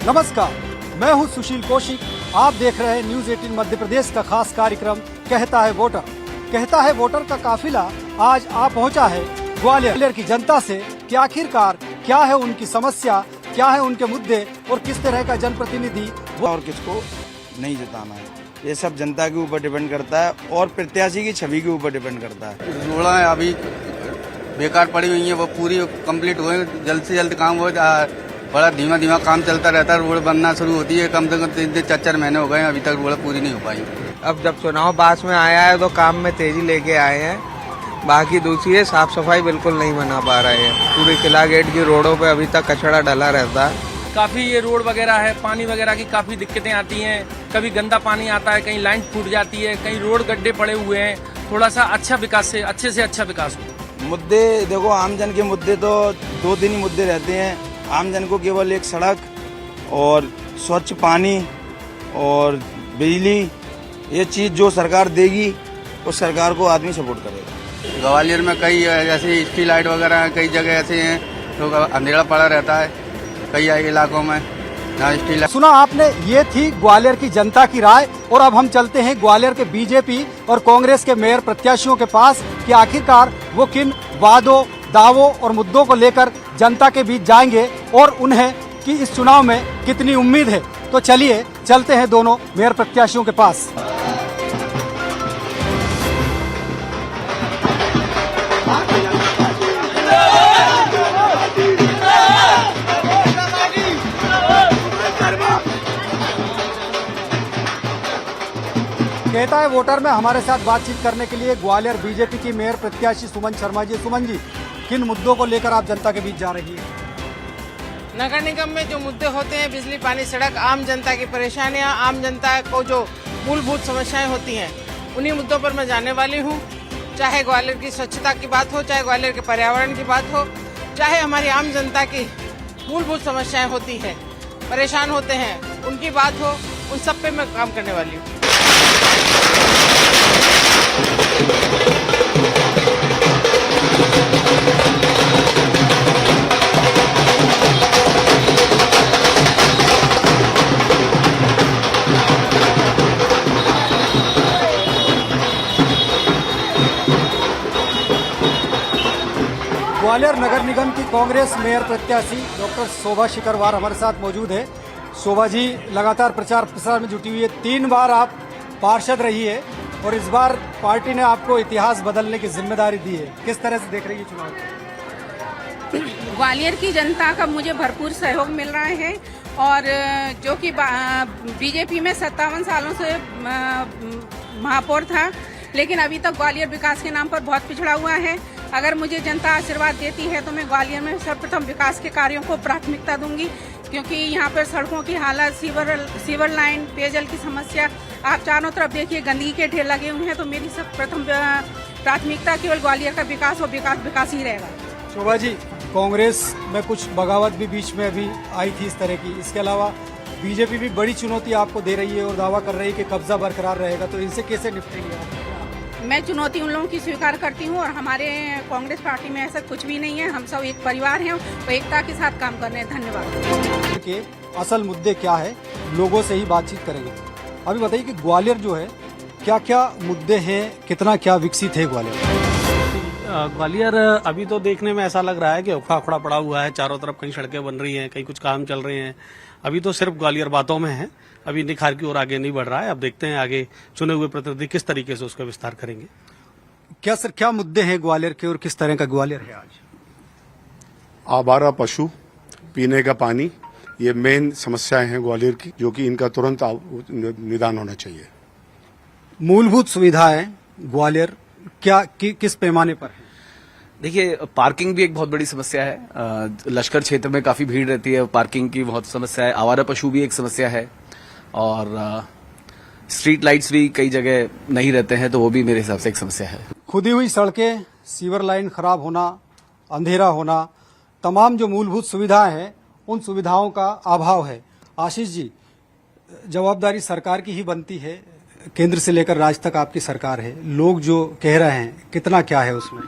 नमस्कार, मैं हूं सुशील कौशिक। आप देख रहे हैं न्यूज 18 मध्य प्रदेश का खास कार्यक्रम कहता है वोटर। कहता है वोटर का काफिला आज आ पहुंचा है ग्वालियर की जनता से कि आखिरकार क्या है उनकी समस्या, क्या है उनके मुद्दे और किस तरह का जनप्रतिनिधि और किसको नहीं जिताना है। ये सब जनता के ऊपर डिपेंड करता है और प्रत्याशी की छवि के ऊपर डिपेंड करता है। रोड़ा है अभी बेकार पड़ी हुई है, वो पूरी कंप्लीट हुए, जल्द से जल्द काम हो। बड़ा धीमा धीमा काम चलता रहता है, रोड बनना शुरू होती है, कम से कम 3-4 महीने हो गए, अभी तक रोड पूरी नहीं हो पाई। अब जब चुनाव पास में आया है तो काम में तेजी लेके आए हैं। बाकी दूसरी है, साफ सफाई बिल्कुल नहीं बना पा रहे हैं। पूरे किला गेट की रोडों पे अभी तक कचरा डला रहता है। काफी ये रोड वगैरह है, पानी वगैरह की काफी दिक्कतें आती हैं। कभी गंदा पानी आता है, कहीं लाइन फूट जाती है, कहीं रोड गड्ढे पड़े हुए हैं। थोड़ा सा अच्छा विकास से अच्छा विकास हो। मुद्दे देखो, आमजन के मुद्दे तो 2-3 ही मुद्दे रहते हैं। आमजन को केवल एक सड़क और स्वच्छ पानी और बिजली, ये चीज जो सरकार देगी उस सरकार को आदमी सपोर्ट करेगा। ग्वालियर में कई जैसे स्ट्रीट लाइट वगैरह हैं, कई जगह ऐसे हैं तो अंधेरा पड़ा रहता है कई इलाकों में। सुना आपने, ये थी ग्वालियर की जनता की राय। और अब हम चलते हैं ग्वालियर के बीजेपी और कांग्रेस के मेयर प्रत्याशियों के पास कि आखिरकार वो किन वादों, दावों और मुद्दों को लेकर जनता के बीच जाएंगे और उन्हें कि इस चुनाव में कितनी उम्मीद है। तो चलिए चलते हैं दोनों मेयर प्रत्याशियों के पास। कहता है वोटर में हमारे साथ बातचीत करने के लिए ग्वालियर बीजेपी की मेयर प्रत्याशी सुमन शर्मा जी। सुमन जी, किन मुद्दों को लेकर आप जनता के बीच जा रही है? नगर निगम में जो मुद्दे होते हैं, बिजली, पानी, सड़क, आम जनता की परेशानियां, आम जनता को जो मूलभूत समस्याएं होती हैं, उन्हीं मुद्दों पर मैं जाने वाली हूं। चाहे ग्वालियर की स्वच्छता की बात हो, चाहे ग्वालियर के पर्यावरण की बात हो, चाहे हमारी आम जनता की मूलभूत समस्याएं होती हैं, परेशान होते हैं, उनकी बात हो, उन सब पे मैं काम करने वाली हूँ। ग्वालियर नगर निगम की कांग्रेस मेयर प्रत्याशी डॉक्टर शोभा शिकरवार हमारे साथ मौजूद है। शोभा जी लगातार प्रचार प्रसार में जुटी हुई है। 3 बार आप पार्षद रही है और इस बार पार्टी ने आपको इतिहास बदलने की जिम्मेदारी दी है। किस तरह से देख रही है चुनाव? ग्वालियर की जनता का मुझे भरपूर सहयोग मिल रहा है और जो कि बीजेपी में 57 सालों से महापौर था, लेकिन अभी तक ग्वालियर विकास के नाम पर बहुत पिछड़ा हुआ है। अगर मुझे जनता आशीर्वाद देती है तो मैं ग्वालियर में सर्वप्रथम विकास के कार्यों को प्राथमिकता दूंगी, क्योंकि यहाँ पर सड़कों की हालत, सीवर लाइन, पेयजल की समस्या, आप चारों तरफ देखिए गंदगी के ढेर लगे हुए हैं। तो मेरी प्रथम प्राथमिकता केवल ग्वालियर का विकास और विकास ही रहेगा। शोभा जी, कांग्रेस में कुछ बगावत भी बीच में अभी आई थी इस तरह की। इसके अलावा बीजेपी भी बड़ी चुनौती आपको दे रही है और दावा कर रही है कि कब्जा बरकरार रहेगा। तो इनसे कैसे निपटेंगे आप? मैं चुनौती उन लोगों की स्वीकार करती हूँ और हमारे कांग्रेस पार्टी में ऐसा कुछ भी नहीं है। हम सब एक परिवार हैं और एकता के साथ काम कर रहे हैं। धन्यवाद। के असल मुद्दे क्या है, लोगों से ही बातचीत करेंगे। अभी बताइए कि ग्वालियर जो है, क्या क्या मुद्दे हैं, कितना क्या विकसित है ग्वालियर? ग्वालियर अभी तो देखने में ऐसा लग रहा है कि उखड़ा उखड़ा पड़ा हुआ है। चारों तरफ कहीं सड़कें बन रही हैं, कहीं कुछ काम चल रहे हैं। अभी तो सिर्फ ग्वालियर बातों में है, अभी निखार की ओर आगे नहीं बढ़ रहा है। अब देखते हैं आगे चुने हुए प्रतिनिधि किस तरीके से उसका विस्तार करेंगे। क्या सर, क्या मुद्दे हैं ग्वालियर के और किस तरह का ग्वालियर है आज? आवारा पशु, पीने का पानी, ये मेन समस्याएं हैं ग्वालियर की, जो कि इनका तुरंत निदान होना चाहिए। मूलभूत सुविधाएं ग्वालियर क्या किस पैमाने पर है? देखिए, पार्किंग भी एक बहुत बड़ी समस्या है। लश्कर क्षेत्र में काफी भीड़ रहती है, पार्किंग की बहुत समस्या है। आवारा पशु भी एक समस्या है और स्ट्रीट लाइट्स भी कई जगह नहीं रहते हैं, तो वो भी मेरे हिसाब से एक समस्या है। खुदी हुई सड़कें, सीवर लाइन खराब होना, अंधेरा होना, तमाम जो मूलभूत सुविधाएं हैं उन सुविधाओं का अभाव है। आशीष जी, जवाबदारी सरकार की ही बनती है, केंद्र से लेकर राज्य तक आपकी सरकार है। लोग जो कह रहे हैं, कितना क्या है उसमें?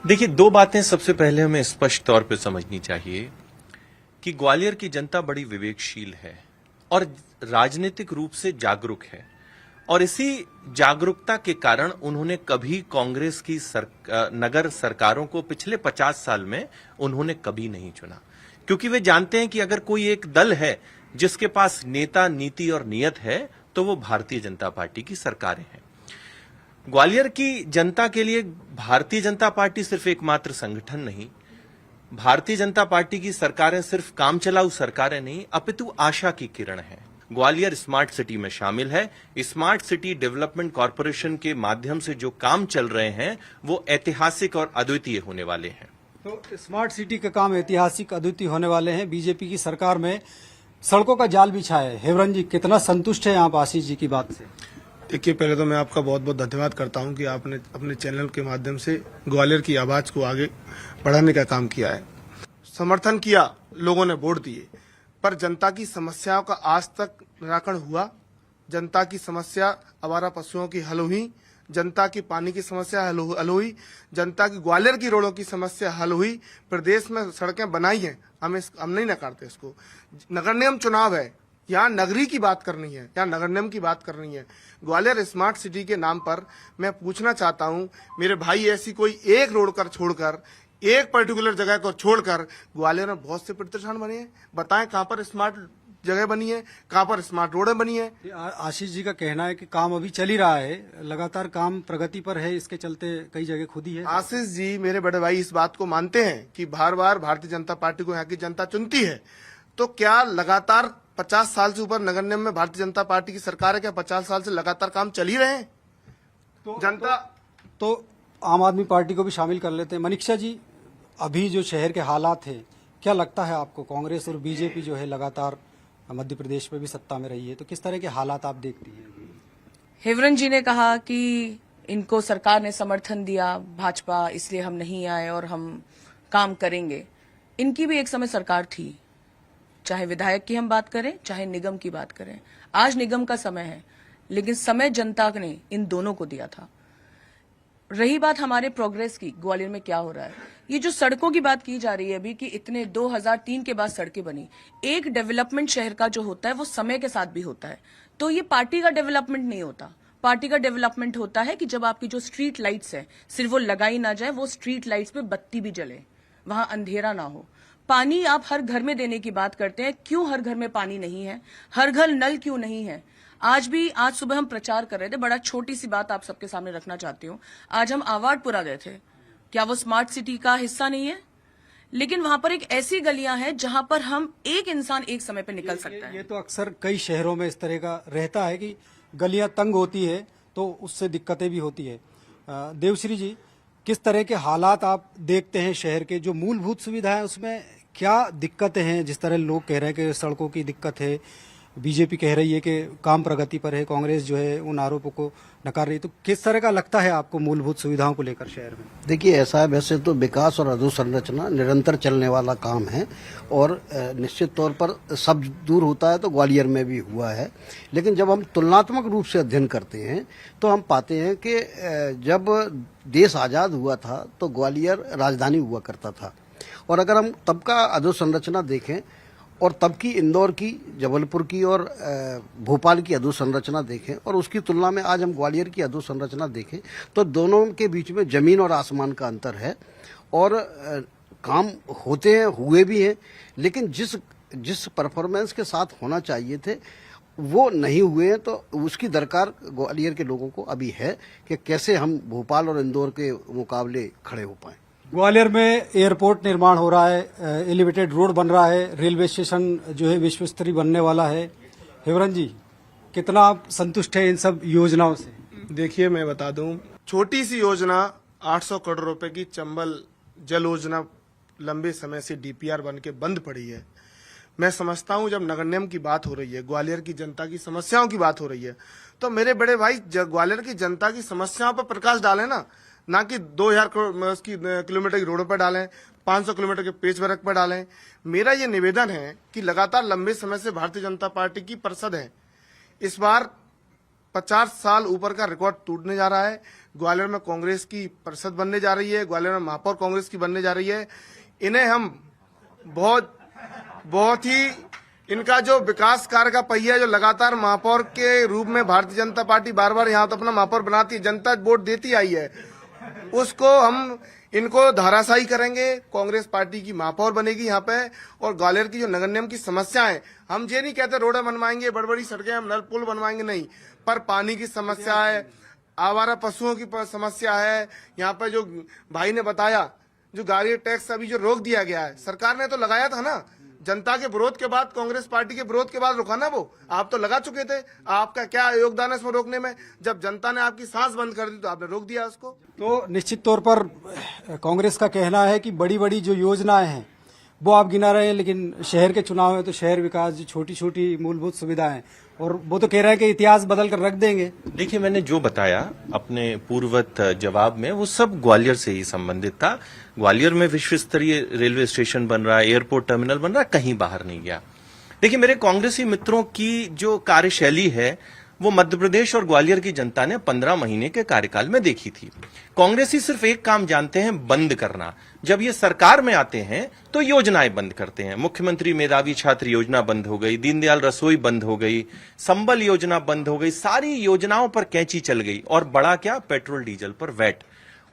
देखिए, 2 बातें सबसे पहले हमें स्पष्ट तौर पे समझनी चाहिए कि ग्वालियर की जनता बड़ी विवेकशील है और राजनीतिक रूप से जागरूक है, और इसी जागरूकता के कारण उन्होंने कभी कांग्रेस की नगर सरकारों को पिछले 50 साल में उन्होंने कभी नहीं चुना, क्योंकि वे जानते हैं कि अगर कोई एक दल है जिसके पास नेता, नीति और नियत है तो वो भारतीय जनता पार्टी की सरकारें हैं। ग्वालियर की जनता के लिए भारतीय जनता पार्टी सिर्फ एकमात्र संगठन नहीं, भारतीय जनता पार्टी की सरकारें सिर्फ काम चलाऊ सरकारें नहीं, अपितु आशा की किरण है। ग्वालियर स्मार्ट सिटी में शामिल है। स्मार्ट सिटी डेवलपमेंट कॉरपोरेशन के माध्यम से जो काम चल रहे हैं वो ऐतिहासिक और अद्वितीय होने वाले हैं। तो स्मार्ट सिटी के काम ऐतिहासिक अद्वितीय होने वाले हैं। बीजेपी की सरकार में सड़कों का जाल बिछा है। हेवरन जी, कितना संतुष्ट है आप आशीष जी की बात से? देखिए, पहले तो मैं आपका बहुत बहुत धन्यवाद करता हूं कि आपने अपने चैनल के माध्यम से ग्वालियर की आवाज को आगे बढ़ाने का काम किया है। समर्थन किया, लोगों ने वोट दिए, पर जनता की समस्याओं का आज तक निराकरण हुआ? जनता की समस्या आवारा पशुओं की हल हुई? जनता की पानी की समस्या हल हुई? जनता की ग्वालियर की रोडों की समस्या हल हुई? प्रदेश में सड़कें बनाई हैं, हम नहीं नकारते इसको। नगर निगम चुनाव है, यहाँ नगरी की बात करनी है, यहाँ नगर निगम की बात करनी है। ग्वालियर स्मार्ट सिटी के नाम पर मैं पूछना चाहता हूँ मेरे भाई, ऐसी कोई एक रोड कर छोड़कर, एक पर्टिकुलर जगह को छोड़कर ग्वालियर में बहुत से प्रतिष्ठान बने हैं, बताएं कहां पर स्मार्ट जगह बनी है, कहां पर स्मार्ट रोडें बनी है? आशीष जी का कहना है कि काम अभी चल ही रहा है, लगातार काम प्रगति पर है, इसके चलते कई जगह खुदी है। आशीष जी, मेरे बड़े भाई इस बात को मानते हैं कि बार बार भारतीय जनता पार्टी को यहाँ की जनता चुनती है, तो क्या लगातार 50 साल से ऊपर नगर निगम में भारतीय जनता पार्टी की सरकार है, क्या 50 साल से लगातार काम चल ही रहे हैं? जनता तो आम आदमी पार्टी को भी शामिल कर लेते हैं। मनीषा जी, अभी जो शहर के हालात है, क्या लगता है आपको? कांग्रेस और बीजेपी जो है लगातार मध्य प्रदेश में भी सत्ता में रही है, तो किस तरह के हालात आप देखती हैं? हेवरन जी ने कहा कि इनको सरकार ने समर्थन दिया, भाजपा, इसलिए हम नहीं आए और हम काम करेंगे। इनकी भी एक समय सरकार थी, चाहे विधायक की हम बात करें, चाहे निगम की बात करें। आज निगम का समय है, लेकिन समय जनता ने इन दोनों को दिया था। रही बात हमारे प्रोग्रेस की, ग्वालियर में क्या हो रहा है, ये जो सड़कों की बात की जा रही है अभी कि इतने 2003 के बाद सड़कें बनी। एक डेवलपमेंट शहर का जो होता है वो समय के साथ भी होता है, तो ये पार्टी का डेवलपमेंट नहीं होता। पार्टी का डेवलपमेंट होता है कि जब आपकी जो स्ट्रीट लाइट्स है सिर्फ वो लगाई ना जाए, वो स्ट्रीट लाइट्स पे बत्ती भी जले, वहां अंधेरा ना हो। पानी आप हर घर में देने की बात करते हैं, क्यों हर घर में पानी नहीं है? हर घर नल क्यों नहीं है? आज सुबह हम प्रचार कर रहे थे, बड़ा छोटी सी बात आप सबके सामने रखना चाहती हूँ। आज हम आवाड़पुरा गए थे, क्या वो स्मार्ट सिटी का हिस्सा नहीं है? लेकिन वहां पर एक ऐसी गलियां हैं जहां पर हम एक इंसान एक समय पे निकल सकता है। ये तो अक्सर कई शहरों में इस तरह का रहता है कि गलियां तंग होती है, तो उससे दिक्कतें भी होती है। देवश्री जी, किस तरह के हालात आप देखते हैं शहर के? जो मूलभूत सुविधाएं उसमें क्या दिक्कतें हैं? जिस तरह लोग कह रहे हैं कि सड़कों की दिक्कत है, बीजेपी कह रही है कि काम प्रगति पर है, कांग्रेस जो है उन आरोपों को नकार रही है, तो किस तरह का लगता है आपको मूलभूत सुविधाओं को लेकर शहर में? देखिए, ऐसा है, वैसे तो विकास और अधोसंरचना निरंतर चलने वाला काम है और निश्चित तौर पर सब दूर होता है तो ग्वालियर में भी हुआ है। लेकिन जब हम तुलनात्मक रूप से अध्ययन करते हैं तो हम पाते हैं कि जब देश आजाद हुआ था तो ग्वालियर राजधानी हुआ करता था, और अगर हम तब का अधोसंरचना देखें और तब की इंदौर की, जबलपुर की और भोपाल की अधोसंरचना देखें और उसकी तुलना में आज हम ग्वालियर की अधोसंरचना देखें तो दोनों के बीच में जमीन और आसमान का अंतर है। और काम होते हैं, हुए भी हैं, लेकिन जिस परफॉर्मेंस के साथ होना चाहिए थे वो नहीं हुए हैं। तो उसकी दरकार ग्वालियर के लोगों को अभी है कि कैसे हम भोपाल और इंदौर के मुकाबले खड़े हो पाएं। ग्वालियर में एयरपोर्ट निर्माण हो रहा है, एलिवेटेड रोड बन रहा है, रेलवे स्टेशन जो है विश्व स्तरीय बनने वाला है। हेवरन जी, कितना आप संतुष्ट है इन सब योजनाओं से? देखिए, मैं बता दूं, छोटी सी योजना 800 करोड़ रुपए की चंबल जल योजना लंबे समय से डीपीआर बन के बंद पड़ी है। मैं समझता हूं जब नगर निगम की बात हो रही है, ग्वालियर की जनता की समस्याओं की बात हो रही है, तो मेरे बड़े भाई ग्वालियर की जनता की समस्याओं पर प्रकाश डालें ना कि 2000 किलोमीटर की रोड पर डालें, 500 किलोमीटर के पेच वर्क पर डालें। मेरा ये निवेदन है कि लगातार लंबे समय से भारतीय जनता पार्टी की परिषद है, इस बार 50 साल ऊपर का रिकॉर्ड टूटने जा रहा है। ग्वालियर में कांग्रेस की परिषद बनने जा रही है, ग्वालियर में महापौर कांग्रेस की बनने जा रही है। इन्हें हम बहुत बहुत ही इनका जो विकास कार्य का पहिया जो लगातार महापौर के रूप में भारतीय जनता पार्टी बार बार यहाँ तो अपना महापौर बनाती है, जनता वोट देती आई है, उसको हम इनको धाराशाही करेंगे। कांग्रेस पार्टी की महापौर बनेगी यहाँ पे। और ग्वालियर की जो नगर निगम की समस्याएं, हम ये नहीं कहते रोडें बनवाएंगे, बड़ी बड़ी सड़कें, हम नल पुल बनवाएंगे, नहीं, पर पानी की समस्या है, आवारा पशुओं की समस्या है। यहाँ पे जो भाई ने बताया, जो गाड़ी टैक्स अभी जो रोक दिया गया है, सरकार ने तो लगाया था ना, जनता के विरोध के बाद, कांग्रेस पार्टी के विरोध के बाद रुका ना वो। आप तो लगा चुके थे, आपका क्या योगदान है इसमें रोकने में? जब जनता ने आपकी सांस बंद कर दी तो आपने रोक दिया उसको। तो निश्चित तौर पर कांग्रेस का कहना है कि बड़ी बड़ी जो योजनाएं हैं वो आप गिना रहे हैं, लेकिन शहर के चुनाव में तो शहर विकास, जो छोटी छोटी मूलभूत सुविधाएं, और वो तो कह रहे हैं कि इतिहास बदल कर रख देंगे। देखिए, मैंने जो बताया अपने पूर्ववत जवाब में वो सब ग्वालियर से ही संबंधित था। ग्वालियर में विश्व स्तरीय रेलवे स्टेशन बन रहा है, एयरपोर्ट टर्मिनल बन रहा है, कहीं बाहर नहीं गया। देखिए, मेरे कांग्रेसी मित्रों की जो कार्यशैली है वो मध्य प्रदेश और ग्वालियर की जनता ने 15 महीने के कार्यकाल में देखी थी। कांग्रेसी सिर्फ एक काम जानते हैं, बंद करना। जब ये सरकार में आते हैं तो योजनाएं बंद करते हैं। मुख्यमंत्री मेधावी छात्र योजना बंद हो गई, दीनदयाल रसोई बंद हो गई, संबल योजना बंद हो गई, सारी योजनाओं पर कैंची चल गई। और बड़ा क्या, पेट्रोल डीजल पर वैट।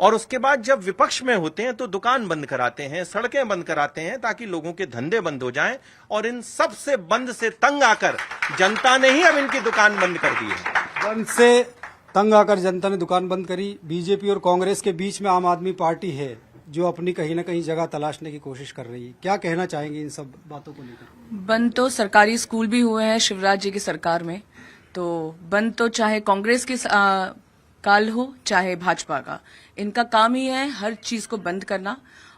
और उसके बाद जब विपक्ष में होते हैं तो दुकान बंद कराते हैं, सड़कें बंद कराते हैं, ताकि लोगों के धंधे बंद हो जाएं। और इन सब से बंद से तंग आकर जनता ने ही अब इनकी दुकान बंद कर दी है। बंद से तंग आकर जनता ने दुकान बंद करी। बीजेपी और कांग्रेस के बीच में आम आदमी पार्टी है जो अपनी कहीं ना कहीं जगह तलाशने की कोशिश कर रही है। क्या कहना चाहेंगे इन सब बातों को लेकर? बंद तो सरकारी स्कूल भी हुए हैं शिवराज जी की सरकार में, तो बंद तो चाहे कांग्रेस के काल हो चाहे भाजपा का, इनका काम ही है हर चीज को बंद करना।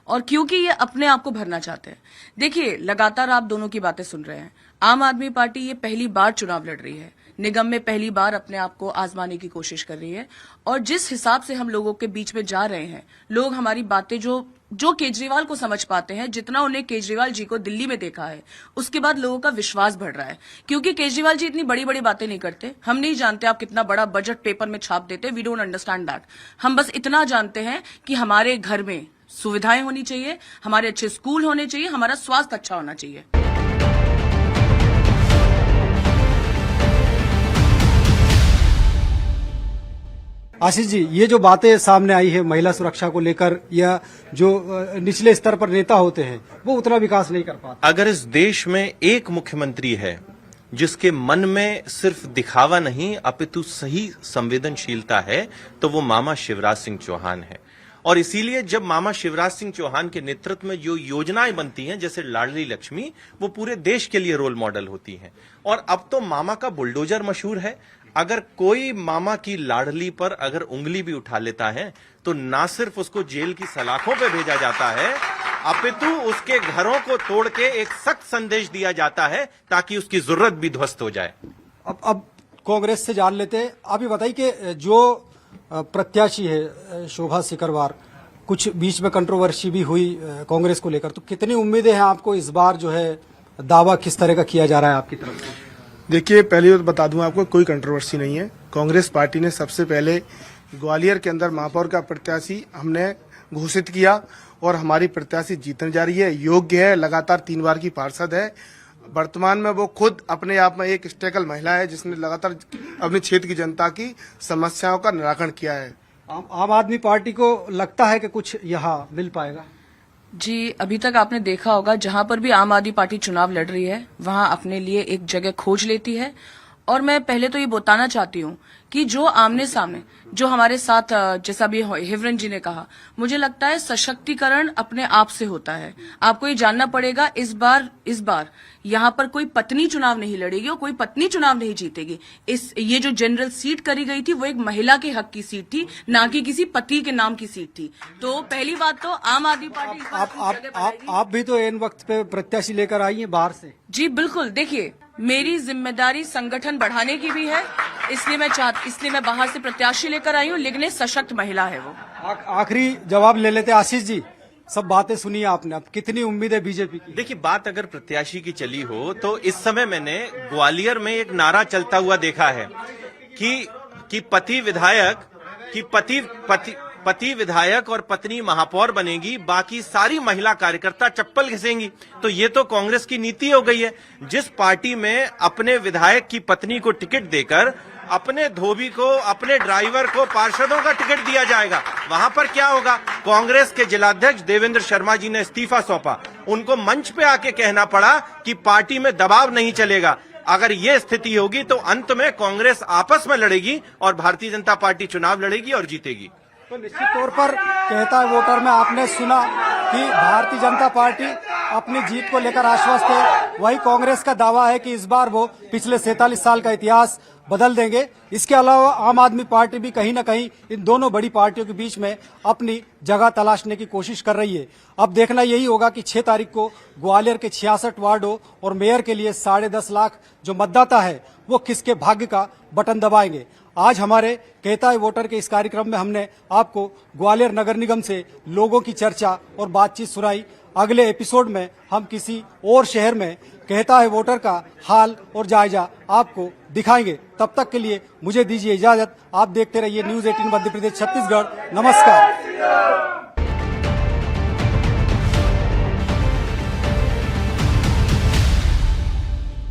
और क्योंकि ये अपने आप को भरना चाहते हैं। देखिए, लगातार आप दोनों की बातें सुन रहे हैं। आम आदमी पार्टी ये पहली बार चुनाव लड़ रही है, निगम में पहली बार अपने आप को आजमाने की कोशिश कर रही है। और जिस हिसाब से हम लोगों के बीच में जा रहे हैं, लोग हमारी बातें जो केजरीवाल को समझ पाते हैं, जितना उन्हें केजरीवाल जी को दिल्ली में देखा है, उसके बाद लोगों का विश्वास बढ़ रहा है। क्योंकि केजरीवाल जी इतनी बड़ी बड़ी बातें नहीं करते। हम नहीं जानते आप कितना बड़ा बजट पेपर में छाप देते, वी डोंट अंडरस्टैंड दैट। हम बस इतना जानते हैं कि हमारे घर में सुविधाएं होनी चाहिए, हमारे अच्छे स्कूल होने चाहिए, हमारा स्वास्थ्य अच्छा होना चाहिए। आशीष जी, ये जो बातें सामने आई है महिला सुरक्षा को लेकर, या जो निचले स्तर पर नेता होते हैं वो उतना विकास नहीं कर पाते। अगर इस देश में एक मुख्यमंत्री है जिसके मन में सिर्फ दिखावा नहीं अपितु सही संवेदनशीलता है, तो वो मामा शिवराज सिंह चौहान है। और इसीलिए जब मामा शिवराज सिंह चौहान के नेतृत्व में जो योजनाएं बनती हैं, जैसे लाडली लक्ष्मी, वो पूरे देश के लिए रोल मॉडल होती हैं। और अब तो मामा का बुलडोजर मशहूर है। अगर कोई मामा की लाडली पर अगर उंगली भी उठा लेता है तो ना सिर्फ उसको जेल की सलाखों पे भेजा जाता है, अपितु उसके घरों को तोड़ के एक सख्त संदेश दिया जाता है ताकि उसकी जरूरत भी ध्वस्त हो जाए। अब कांग्रेस से जान लेते हैं। आप ये बताइए कि जो प्रत्याशी है शोभा सिकरवार, कुछ बीच में कंट्रोवर्सी भी हुई कांग्रेस को लेकर, तो कितनी उम्मीदें हैं आपको इस बार? जो है दावा किस तरह का किया जा रहा है आपकी तरफ से? देखिए, पहले तो बता दूं आपको, कोई कंट्रोवर्सी नहीं है। कांग्रेस पार्टी ने सबसे पहले ग्वालियर के अंदर महापौर का प्रत्याशी हमने घोषित किया और हमारी प्रत्याशी जीतने जा रही है, योग्य है, लगातार 3 बार की पार्षद है। वर्तमान में वो खुद अपने आप में एक स्टेकल महिला है जिसने लगातार अपने क्षेत्र की जनता की समस्याओं का निराकरण किया है। आम आदमी पार्टी को लगता है कि कुछ यहाँ मिल पाएगा? जी, अभी तक आपने देखा होगा जहां पर भी आम आदमी पार्टी चुनाव लड़ रही है वहां अपने लिए एक जगह खोज लेती है। और मैं पहले तो ये बताना चाहती हूँ कि जो आमने सामने जो हमारे साथ, जैसा भी हिवरन जी ने कहा, मुझे लगता है सशक्तिकरण अपने आप से होता है। आपको ये जानना पड़ेगा, इस बार यहाँ पर कोई पत्नी चुनाव नहीं लड़ेगी और कोई पत्नी चुनाव नहीं जीतेगी। ये जो जनरल सीट करी गई थी वो एक महिला के हक की सीट थी, ना कि किसी पति के नाम की सीट थी। तो पहली बात तो आम आदमी पार्टी आप भी तो एन वक्त पे प्रत्याशी लेकर आई हैं बाहर से। जी बिल्कुल। देखिए, मेरी जिम्मेदारी संगठन बढ़ाने की भी है, इसलिए मैं बाहर से प्रत्याशी लेकर आई हूँ, लेकिन सशक्त महिला है वो। आखिरी जवाब ले लेते आशीष जी, सब बातें सुनी आपने, अब कितनी उम्मीद है बीजेपी की? देखिए, बात अगर प्रत्याशी की चली हो तो इस समय मैंने ग्वालियर में एक नारा चलता हुआ देखा है कि पति विधायक, कि पति विधायक और पत्नी महापौर बनेगी, बाकी सारी महिला कार्यकर्ता चप्पल घिसेंगी। तो ये तो कांग्रेस की नीति हो गई है। जिस पार्टी में अपने विधायक की पत्नी को टिकट देकर अपने धोबी को, अपने ड्राइवर को पार्षदों का टिकट दिया जाएगा, वहां पर क्या होगा? कांग्रेस के जिलाध्यक्ष देवेंद्र शर्मा जी ने इस्तीफा सौंपा, उनको मंच पे आके कहना पड़ा कि पार्टी में दबाव नहीं चलेगा। अगर ये स्थिति होगी तो अंत में कांग्रेस आपस में लड़ेगी और भारतीय जनता पार्टी चुनाव लड़ेगी और जीतेगी। तो निश्चित तौर पर कहता है वोटर में आपने सुना कि भारतीय जनता पार्टी अपनी जीत को लेकर आश्वस्त है। वही कांग्रेस का दावा है कि इस बार वो पिछले 47 साल का इतिहास बदल देंगे। इसके अलावा आम आदमी पार्टी भी कहीं न कहीं इन दोनों बड़ी पार्टियों के बीच में अपनी जगह तलाशने की कोशिश कर रही है। अब देखना यही होगा कि 6 तारीख को ग्वालियर के 66 वार्डों और मेयर के लिए 10.5 लाख जो मतदाता है वो किसके भाग्य का बटन दबाएंगे। आज हमारे कहता है वोटर के इस कार्यक्रम में हमने आपको ग्वालियर नगर निगम से लोगों की चर्चा और बातचीत सुनाई। अगले एपिसोड में हम किसी और शहर में कहता है वोटर का हाल और जायजा आपको दिखाएंगे। तब तक के लिए मुझे दीजिए इजाजत। आप देखते रहिए न्यूज़ 18 मध्य प्रदेश छत्तीसगढ़। नमस्कार।